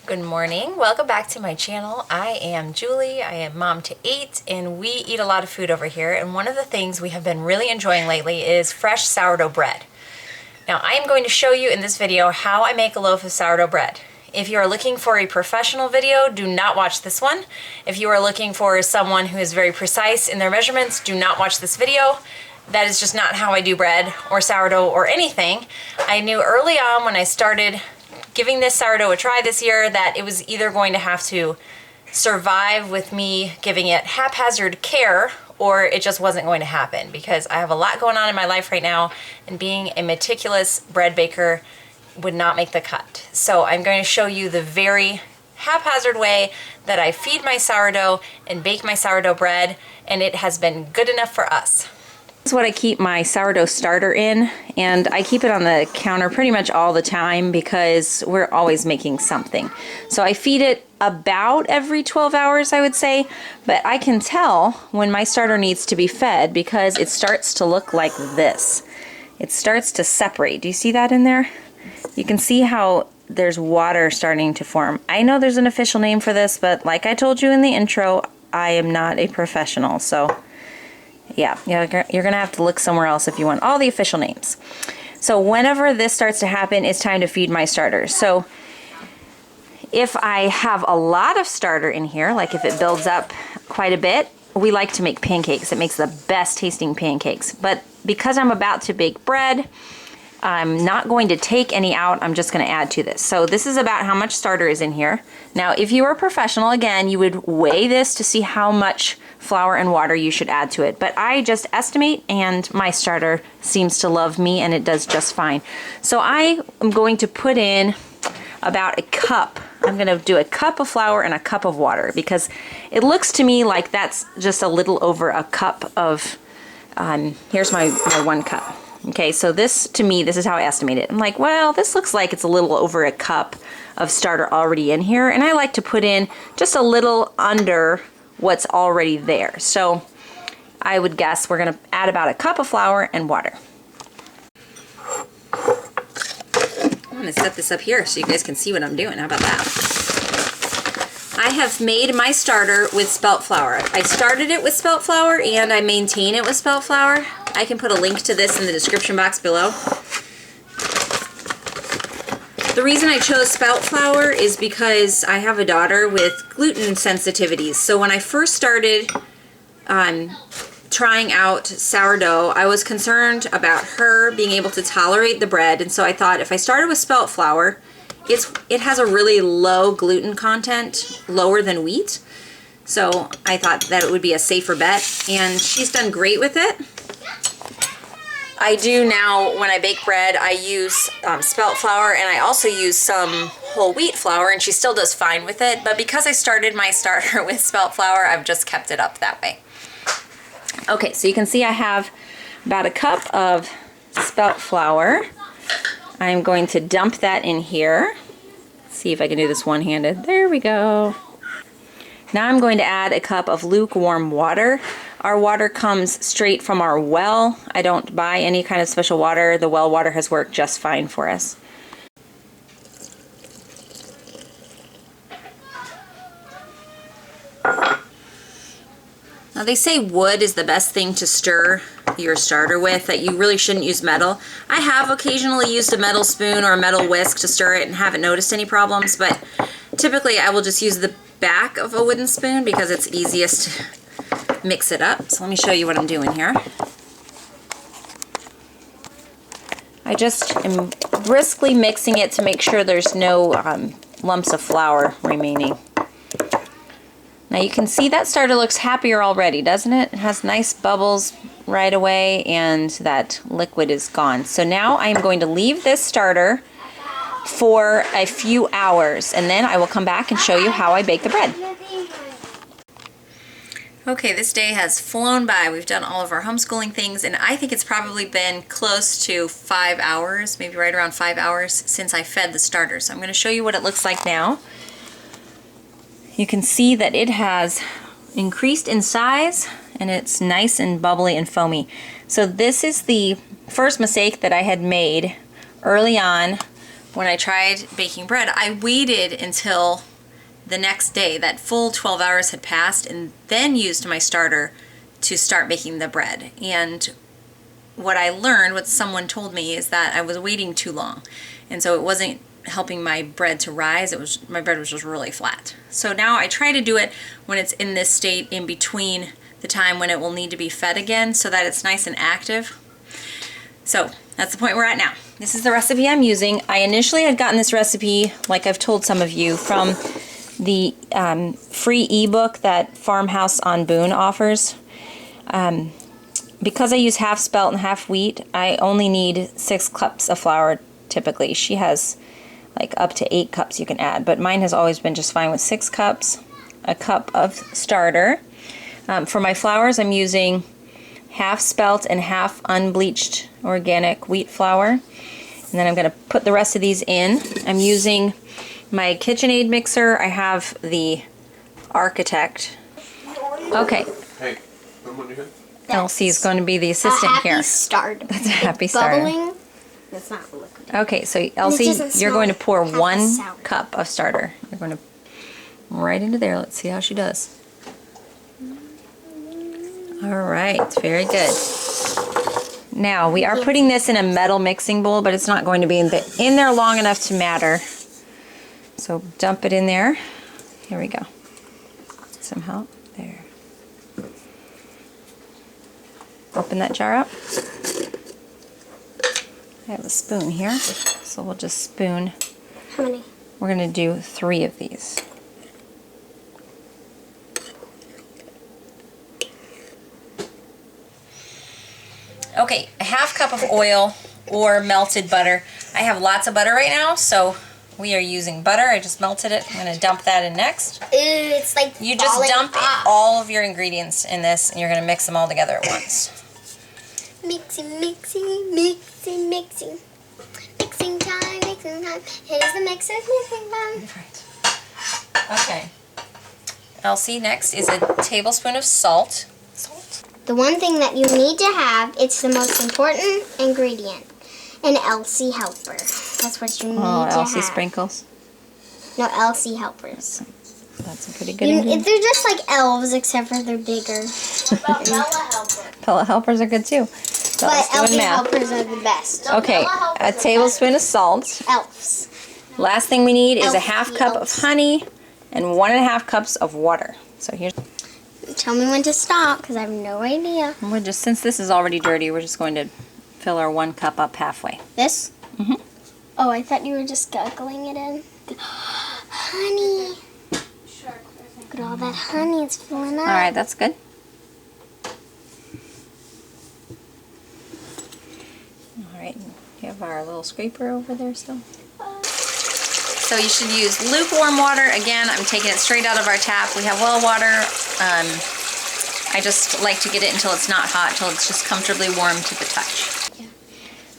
Good morning. Welcome back to my channel. I am Julie. I am mom to 8 and we eat a lot of food over here, and one of the things we have been really enjoying lately is fresh sourdough bread. Now I am going to show you in this video how I make a loaf of sourdough bread. If you are looking for a professional video, do not watch this one. If you are looking for someone who is very precise in their measurements, do not watch this video. That is just not how I do bread or sourdough or anything. I knew early on when I started giving this sourdough a try this year that it was either going to have to survive with me giving it haphazard care, or it just wasn't going to happen, because I have a lot going on in my life right now and being a meticulous bread baker would not make the cut. So I'm going to show you the very haphazard way that I feed my sourdough and bake my sourdough bread, and it has been good enough for us. This is what I keep my sourdough starter in, and I keep it on the counter pretty much all the time because we're always making something. So I feed it about every 12 hours, I would say, but I can tell when my starter needs to be fed because it starts to look like this. It starts to separate. Do you see that in there? You can see how there's water starting to form. I know there's an official name for this, but like I told you in the intro, I am not a professional, so yeah, you're gonna have to look somewhere else if you want all the official names. So whenever this starts to happen, it's time to feed my starter. So if I have a lot of starter in here, like if it builds up quite a bit, we like to make pancakes. It makes the best tasting pancakes. But because I'm about to bake bread, I'm not going to take any out. I'm just going to add to this. So this is about how much starter is in here. Now, if you were a professional, again, you would weigh this to see how much flour and water you should add to it. But I just estimate, and my starter seems to love me, and it does just fine. So I am going to put in about a cup. I'm going to do a cup of flour and a cup of water, because it looks to me like that's just a little over a cup of, here's my 1 cup. Okay, so this, to me, this is how I estimate it. I'm like, well, this looks like it's a little over a cup of starter already in here, and I like to put in just a little under what's already there. So I would guess we're gonna add about a cup of flour and water. I'm gonna set this up here so you guys can see what I'm doing. How about that? I have made my starter with spelt flour. I started it with spelt flour and I maintain it with spelt flour. I can put a link to this in the description box below. The reason I chose spelt flour is because I have a daughter with gluten sensitivities. So when I first started trying out sourdough, I was concerned about her being able to tolerate the bread, and so I thought if I started with spelt flour, it has a really low gluten content, lower than wheat. So I thought that it would be a safer bet, and she's done great with it. I do now, when I bake bread, I use spelt flour, and I also use some whole wheat flour, and she still does fine with it. But because I started my starter with spelt flour, I've just kept it up that way. Okay, so you can see I have about a cup of spelt flour. I'm going to dump that in here. See if I can do this one-handed. There we go. Now I'm going to add a cup of lukewarm water. Our water comes straight from our well. I don't buy any kind of special water. The well water has worked just fine for us. Now they say wood is the best thing to stir your starter with, that you really shouldn't use metal. I have occasionally used a metal spoon or a metal whisk to stir it and haven't noticed any problems, but typically I will just use the back of a wooden spoon because it's easiest to mix it up. So let me show you what I'm doing here. I just am briskly mixing it to make sure there's no lumps of flour remaining. Now you can see that starter looks happier already, doesn't it? It has nice bubbles right away and that liquid is gone. So now I am going to leave this starter for a few hours, and then I will come back and show you how I bake the bread. Okay, this day has flown by. We've done all of our homeschooling things, and I think it's probably been close to 5 hours, maybe right around 5 hours since I fed the starter. So I'm going to show you what it looks like now. You can see that it has increased in size and it's nice and bubbly and foamy. So this is the first mistake that I had made early on when I tried baking bread, I waited until the next day, that full 12 hours had passed, and then used my starter to start baking the bread. And what I learned, what someone told me, is that I was waiting too long. And so it wasn't helping my bread to rise. My bread was just really flat. So now I try to do it when it's in this state in between the time when it will need to be fed again, so that it's nice and active. So that's the point we're at now. This is the recipe I'm using. I initially had gotten this recipe, like I've told some of you, from the free ebook that Farmhouse on Boone offers. Because I use half spelt and half wheat, I only need 6 cups of flour typically. She has like up to 8 cups you can add, but mine has always been just fine with 6 cups, a cup of starter. For my flours, I'm using half spelt and half unbleached organic wheat flour. And then I'm going to put the rest of these in. I'm using my KitchenAid mixer. I have the Architect. Okay. Hey, someone here? Elsie's going to be the assistant here. Happy starter. That's a happy starter. Bubbling. That's not liquid. Okay, so Elsie, you're going to pour 1 sour. cup of starter. You're going to right into there. Let's see how she does. All right, very good. Now, we are putting this in a metal mixing bowl, but it's not going to be in there long enough to matter. So dump it in there. Here we go. Some help. There. Open that jar up. I have a spoon here, so we'll just spoon. How many? We're going to do 3 of these. Okay, a half cup of oil or melted butter. I have lots of butter right now, so we are using butter. I just melted it. I'm going to dump that in next. It's like You just dump all of your ingredients in this, and you're going to mix them all together at once. Mixing, mixing, mixing, mixing. Mixing time, mixing time. It is the mixer's mixing time. Right. Okay. Elsie, next is a tablespoon of salt. The one thing that you need to have, it's the most important ingredient. An Elsie helper. That's what you need to have. Elsie sprinkles. No, Elsie helpers. That's a pretty good ingredient. They're just like elves, except for they're bigger. What about Bella helper? Bella helpers are good too. But Elsie helpers are the best. Okay, a tablespoon of salt. Elves. Last thing we need is a Elsie half cup of elves. honey and 1.5 cups of water. So here's. Tell me when to stop, because I have no idea. We're just, since this is already dirty, we're just going to fill our 1 cup up halfway. This? Mhm. Oh, I thought you were just guggling it in. Honey. Look at all that honey. It's filling up. All right, that's good. All right, you have our little scraper over there still. So you should use lukewarm water. Again, I'm taking it straight out of our tap. We have well water. I just like to get it until it's not hot, till it's just comfortably warm to the touch. Yeah.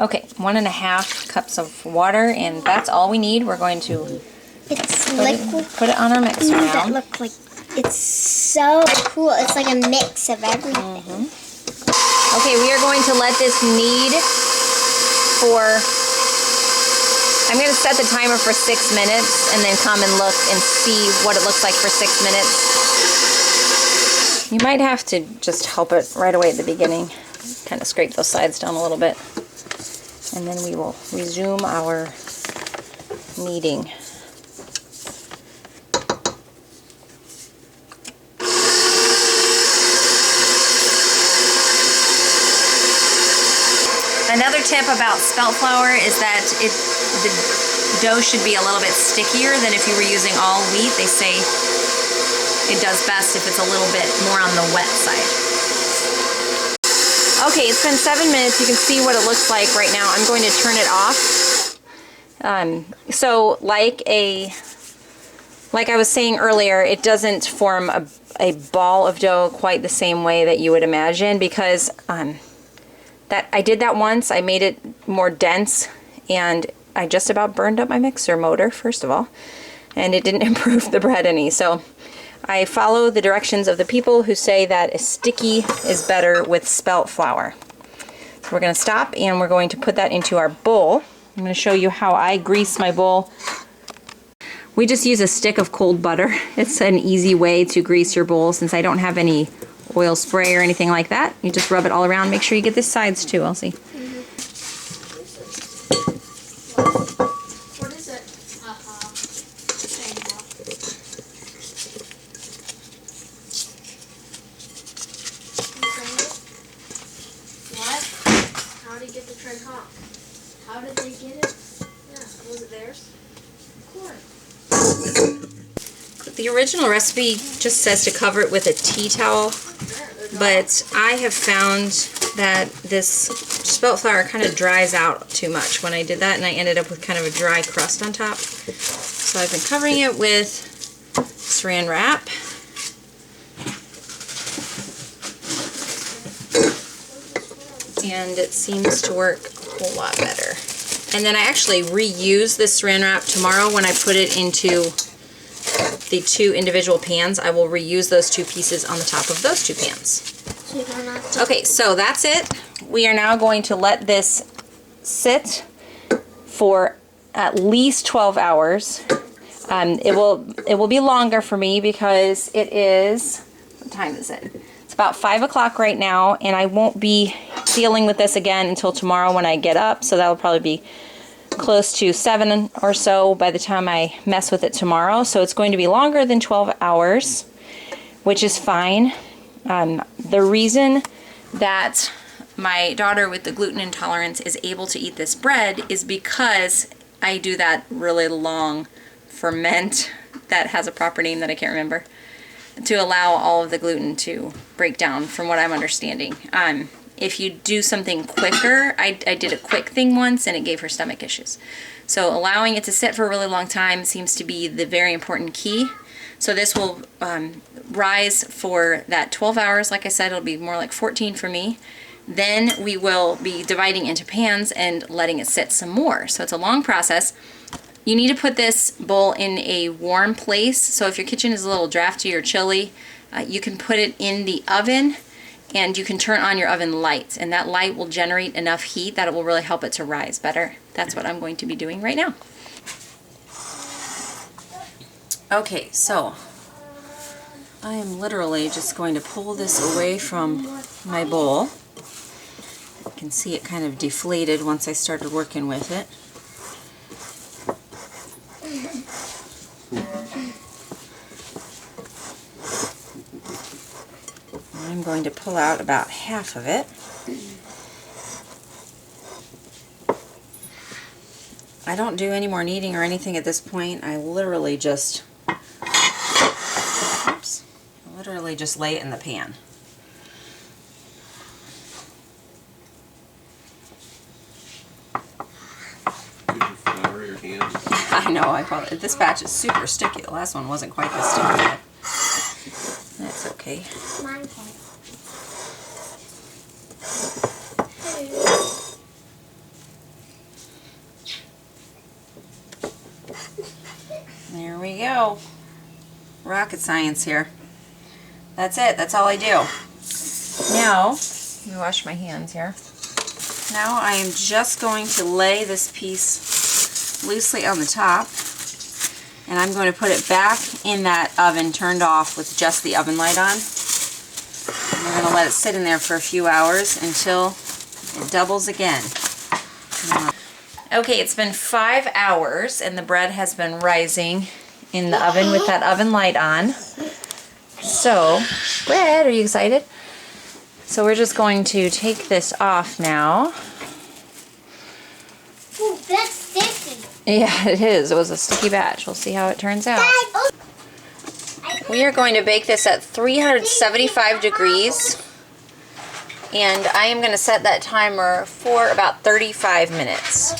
Okay, 1.5 cups of water, and that's all we need. We're going to It's liquid. put it on our mixer That now. look like it's so cool. It's like a mix of everything. Okay, we are going to let this knead for, I'm going to set the timer for 6 minutes and then come and look and see what it looks like for 6 minutes. You might have to just help it right away at the beginning. Kind of scrape those sides down a little bit. And then we will resume our kneading. Another tip about spelt flour is that the dough should be a little bit stickier than if you were using all wheat. They say it does best if it's a little bit more on the wet side. Okay, it's been 7 minutes. You can see what it looks like right now. I'm going to turn it off. So like I was saying earlier, it doesn't form a ball of dough quite the same way that you would imagine, because that I did that once. I made it more dense, and I just about burned up my mixer motor, first of all, and it didn't improve the bread any. So I follow the directions of the people who say that a sticky is better with spelt flour. So we're going to stop, and we're going to put that into our bowl. I'm going to show you how I grease my bowl. We just use a stick of cold butter. It's an easy way to grease your bowl since I don't have any oil spray or anything like that. You just rub it all around. Make sure you get the sides too, Elsie. What is it? What? How did he get the tray hot? How did they get it? Yeah, was it theirs? Of course. The original recipe just says to cover it with a tea towel, but I have found that this spelt flour kind of dries out too much when I did that, and I ended up with kind of a dry crust on top. So I've been covering it with saran wrap. And it seems to work a whole lot better. And then I actually reuse this saran wrap tomorrow when I put it into the 2 individual pans. I will reuse those 2 pieces on the top of those 2 pans. Okay, so that's it. We are now going to let this sit for at least 12 hours. It will be longer for me because it is, what time is it? It's about 5 o'clock right now, and I won't be dealing with this again until tomorrow when I get up, so that'll probably be close to 7 or so by the time I mess with it tomorrow. So it's going to be longer than 12 hours, which is fine. The reason that my daughter with the gluten intolerance is able to eat this bread is because I do that really long ferment that has a proper name that I can't remember to allow all of the gluten to break down, from what I'm understanding. If you do something quicker, I did a quick thing once and it gave her stomach issues. So allowing it to sit for a really long time seems to be the very important key. So this will rise for that 12 hours. Like I said, it'll be more like 14 for me. Then we will be dividing into pans and letting it sit some more. So it's a long process. You need to put this bowl in a warm place. So if your kitchen is a little drafty or chilly, you can put it in the oven, and you can turn on your oven lights, and that light will generate enough heat that it will really help it to rise better. That's what I'm going to be doing right now. Okay, so I am literally just going to pull this away from my bowl. You can see it kind of deflated once I started working with it. I'm going to pull out about half of it. I don't do any more kneading or anything at this point. I literally just, lay it in the pan. Did you flour your hands? I know, this batch is super sticky. The last one wasn't quite this sticky yet. That's okay. Mine can. There we go. Rocket science here. That's it. That's all I do. Now, let me wash my hands here. Now I am just going to lay this piece loosely on the top, and I'm going to put it back in that oven turned off with just the oven light on. And we're going to let it sit in there for a few hours until it doubles again. Okay, it's been 5 hours and the bread has been rising in the oven with that oven light on. So, bread, are you excited? So we're just going to take this off now. Ooh, that's sticky. Yeah, it is. It was a sticky batch. We'll see how it turns out. We are going to bake this at 375 degrees. And I am going to set that timer for about 35 minutes.